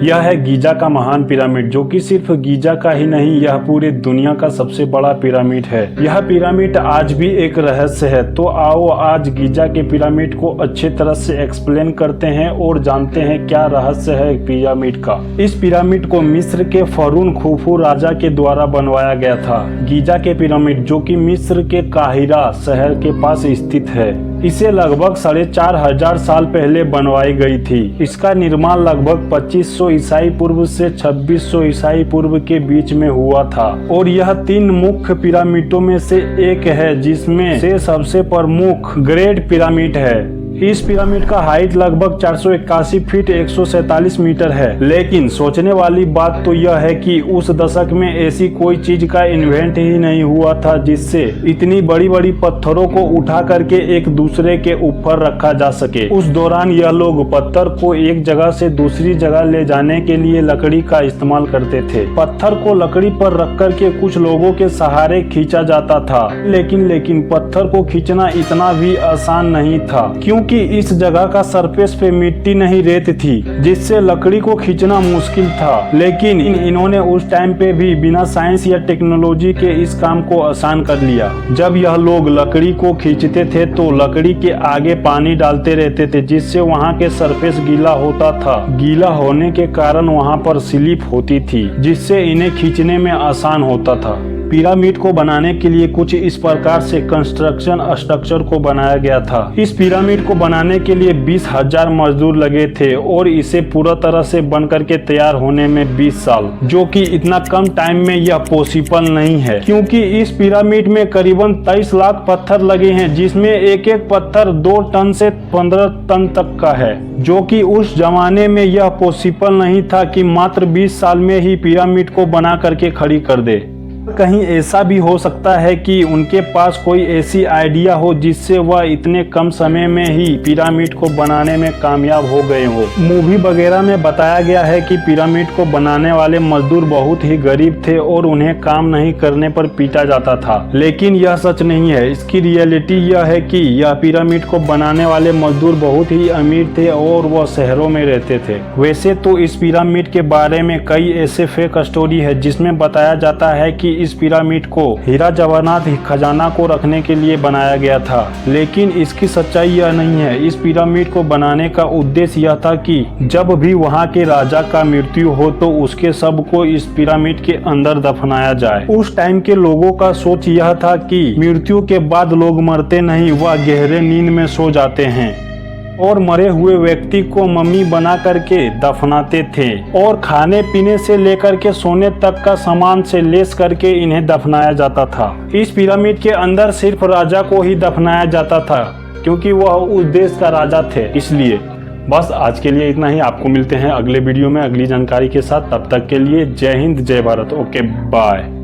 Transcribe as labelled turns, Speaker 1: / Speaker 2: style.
Speaker 1: यह है गीजा का महान पिरामिड, जो कि सिर्फ गीजा का ही नहीं, यह पूरे दुनिया का सबसे बड़ा पिरामिड है। यह पिरामिड आज भी एक रहस्य है। तो आओ आज गीजा के पिरामिड को अच्छे तरह से एक्सप्लेन करते हैं और जानते हैं क्या रहस्य है पिरामिड का। इस पिरामिड को मिस्र के फरून खुफू राजा के द्वारा बनवाया गया था। गीजा के पिरामिड, जो कि मिस्र के काहिरा शहर के पास स्थित है, इसे लगभग 4500 साल पहले बनवाई गई थी। इसका निर्माण लगभग 2500 ईसाई पूर्व से 2600 ईसाई पूर्व के बीच में हुआ था और यह 3 मुख्य पिरामिडों में से एक है, जिसमें से सबसे प्रमुख ग्रेट पिरामिड है। इस पिरामिड का हाइट लगभग 481 फीट 147 मीटर है। लेकिन सोचने वाली बात तो यह है कि उस दशक में ऐसी कोई चीज का इन्वेंट ही नहीं हुआ था जिससे इतनी बड़ी बड़ी पत्थरों को उठा करके एक दूसरे के ऊपर रखा जा सके। उस दौरान यह लोग पत्थर को एक जगह से दूसरी जगह ले जाने के लिए लकड़ी का इस्तेमाल करते थे। पत्थर को लकड़ी पर रख करके कुछ लोगों के सहारे खींचा जाता था, लेकिन पत्थर को खींचना इतना भी आसान नहीं था, क्योंकि इस जगह का सरफेस पे मिट्टी नहीं रेत थी, जिससे लकड़ी को खींचना मुश्किल था। लेकिन इन्होंने उस टाइम पे भी बिना साइंस या टेक्नोलॉजी के इस काम को आसान कर लिया। जब यह लोग लकड़ी को खींचते थे तो लकड़ी के आगे पानी डालते रहते थे, जिससे वहाँ के सरफेस गीला होता था। गीला होने के कारण वहाँ पर स्लिप होती थी, जिससे इन्हें खींचने में आसान होता था। पिरामिड को बनाने के लिए कुछ इस प्रकार से कंस्ट्रक्शन स्ट्रक्चर को बनाया गया था। इस पिरामिड को बनाने के लिए 20,000 मजदूर लगे थे और इसे पूरा तरह से बन करके तैयार होने में 20 साल, जो कि इतना कम टाइम में यह पॉसिबल नहीं है, क्योंकि इस पिरामिड में करीबन 23 लाख पत्थर लगे हैं, जिसमें एक एक पत्थर 2 टन से 15 टन तक का है, जो कि उस जमाने में यह पॉसिबल नहीं था कि मात्र 20 साल में ही पिरामिड को बना करके खड़ी कर दे। कहीं ऐसा भी हो सकता है कि उनके पास कोई ऐसी आइडिया हो जिससे वह इतने कम समय में ही पिरामिड को बनाने में कामयाब हो गए हो। मूवी वगैरह में बताया गया है कि पिरामिड को बनाने वाले मजदूर बहुत ही गरीब थे और उन्हें काम नहीं करने पर पीटा जाता था, लेकिन यह सच नहीं है। इसकी रियलिटी यह है कि यह पिरामिड को बनाने वाले मजदूर बहुत ही अमीर थे और वह शहरों में रहते थे। वैसे तो इस पिरामिड के बारे में कई ऐसे फेक स्टोरी है जिसमें बताया जाता है कि इस पिरामिड को हीरा जवाहरात खजाना को रखने के लिए बनाया गया था, लेकिन इसकी सच्चाई यह नहीं है। इस पिरामिड को बनाने का उद्देश्य यह था कि जब भी वहां के राजा का मृत्यु हो तो उसके शव को इस पिरामिड के अंदर दफनाया जाए। उस टाइम के लोगों का सोच यह था कि मृत्यु के बाद लोग मरते नहीं, वह गहरे नींद में सो जाते हैं और मरे हुए व्यक्ति को मम्मी बना करके दफनाते थे और खाने पीने से लेकर के सोने तक का सामान से लेस करके इन्हें दफनाया जाता था। इस पिरामिड के अंदर सिर्फ राजा को ही दफनाया जाता था, क्योंकि वह उस देश का राजा थे। इसलिए बस आज के लिए इतना ही। आपको मिलते हैं अगले वीडियो में अगली जानकारी के साथ। तब तक के लिए जय हिंद, जय भारत। Okay, bye.